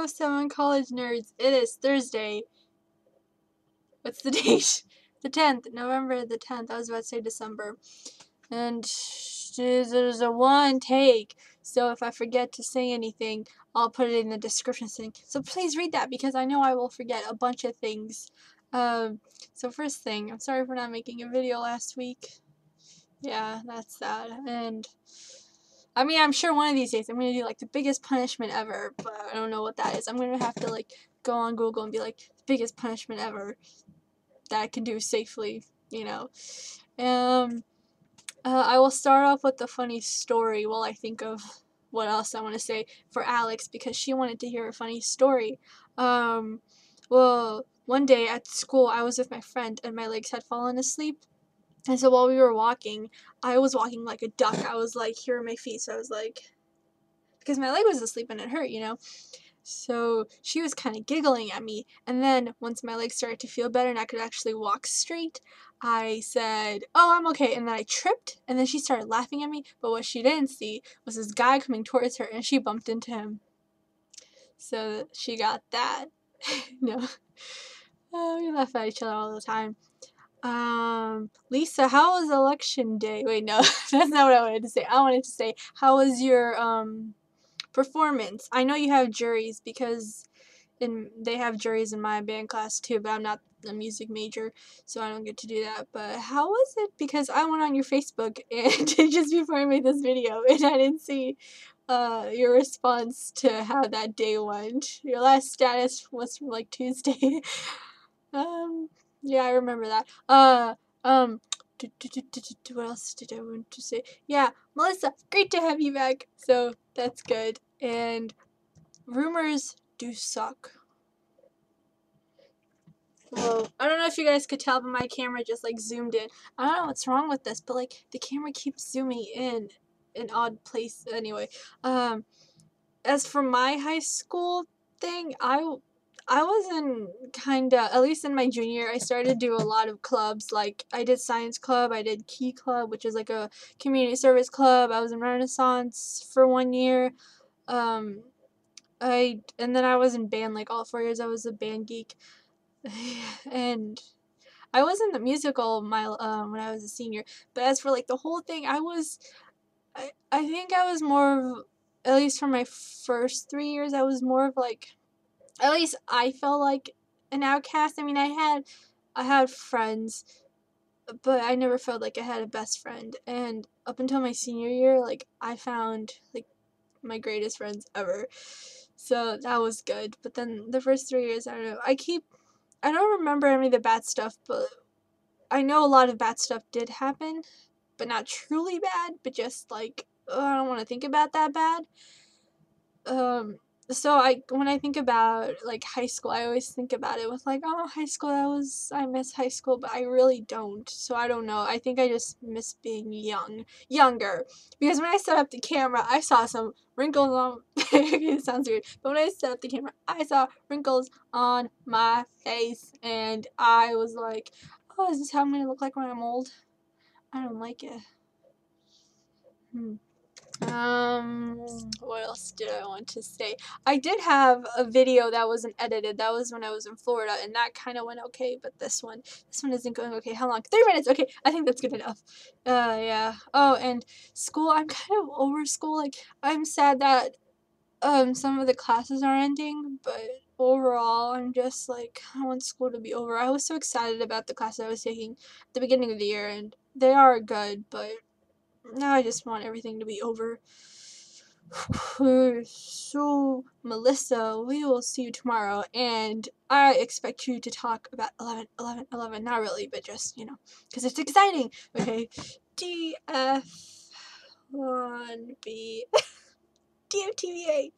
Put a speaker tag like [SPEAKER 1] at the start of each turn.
[SPEAKER 1] Hello, 7collegenerds. It is Thursday. What's the date? The 10th. November the 10th. I was about to say December. And there's a one take. So if I forget to say anything, I'll put it in the description thing. So please read that because I know I will forget a bunch of things. So first thing, I'm sorry for not making a video last week. Yeah, that's sad. And I mean, I'm sure one of these days I'm gonna do like the biggest punishment ever, but I don't know what that is. I'm gonna have to like go on Google and be like the biggest punishment ever that I can do safely, you know. I will start off with a funny story while I think of what else I want to say for Alex because she wanted to hear a funny story. Well, one day at school I was with my friend and my legs had fallen asleep. And so while we were walking, I was walking like a duck. I was like, here are my feet. So I was like, because my leg was asleep and it hurt, you know. So she was kind of giggling at me. And then once my legs started to feel better and I could actually walk straight, I said, oh, I'm okay. And then I tripped and then she started laughing at me. But what she didn't see was this guy coming towards her and she bumped into him. So she got that. No. Oh, we laugh at each other all the time. Lisa, how was election day? Wait, no, that's not what I wanted to say. I wanted to say, how was your, performance? I know you have juries because they have juries in my band class too, but I'm not a music major, so I don't get to do that. But how was it? Because I went on your Facebook and just before I made this video and I didn't see your response to how that day went. Your last status was from like Tuesday. Yeah, I remember that. What else did I want to say? Yeah, Melissa, great to have you back. So that's good. And rumors do suck. Well, I don't know if you guys could tell, but my camera just like zoomed in. I don't know what's wrong with this, but like the camera keeps zooming in an odd place. Anyway, as for my high school thing, I wasn't kinda, at least in my junior year, I started to do a lot of clubs. Like, I did science club, I did key club, which is like a community service club. I was in Renaissance for 1 year. And then I was in band like all 4 years. I was a band geek. And I was in the musical when I was a senior. But as for like the whole thing, I think I was more of, at least for my first 3 years, I was more of like, at least I felt like an outcast. I mean, I had friends, but I never felt like I had a best friend. And up until my senior year, like I found like my greatest friends ever. So that was good. But then the first 3 years, I don't know. I don't remember any of the bad stuff, but I know a lot of bad stuff did happen, but not truly bad, but just like, oh, I don't want to think about that bad. So when I think about like high school, I always think about it with like, oh, high school, I miss high school, but I really don't. So I don't know. I think I just miss being younger. Because when I set up the camera, I saw some wrinkles on, it sounds weird, but when I set up the camera, I saw wrinkles on my face, and I was like, oh, is this how I'm gonna look like when I'm old? I don't like it. What else did I want to say? I did have a video that wasn't edited. That was when I was in Florida, and that kind of went okay, but this one isn't going okay. How long? 3 minutes. Okay, I think that's good enough. Yeah. Oh, and school, I'm kind of over school. Like, I'm sad that, some of the classes are ending, but overall, I'm just like, I want school to be over. I was so excited about the classes I was taking at the beginning of the year, and they are good, but now I just want everything to be over. So, Melissa, we will see you tomorrow, and I expect you to talk about 11. Not really, but just, you know, because it's exciting. Okay, DF1B. DFTVA.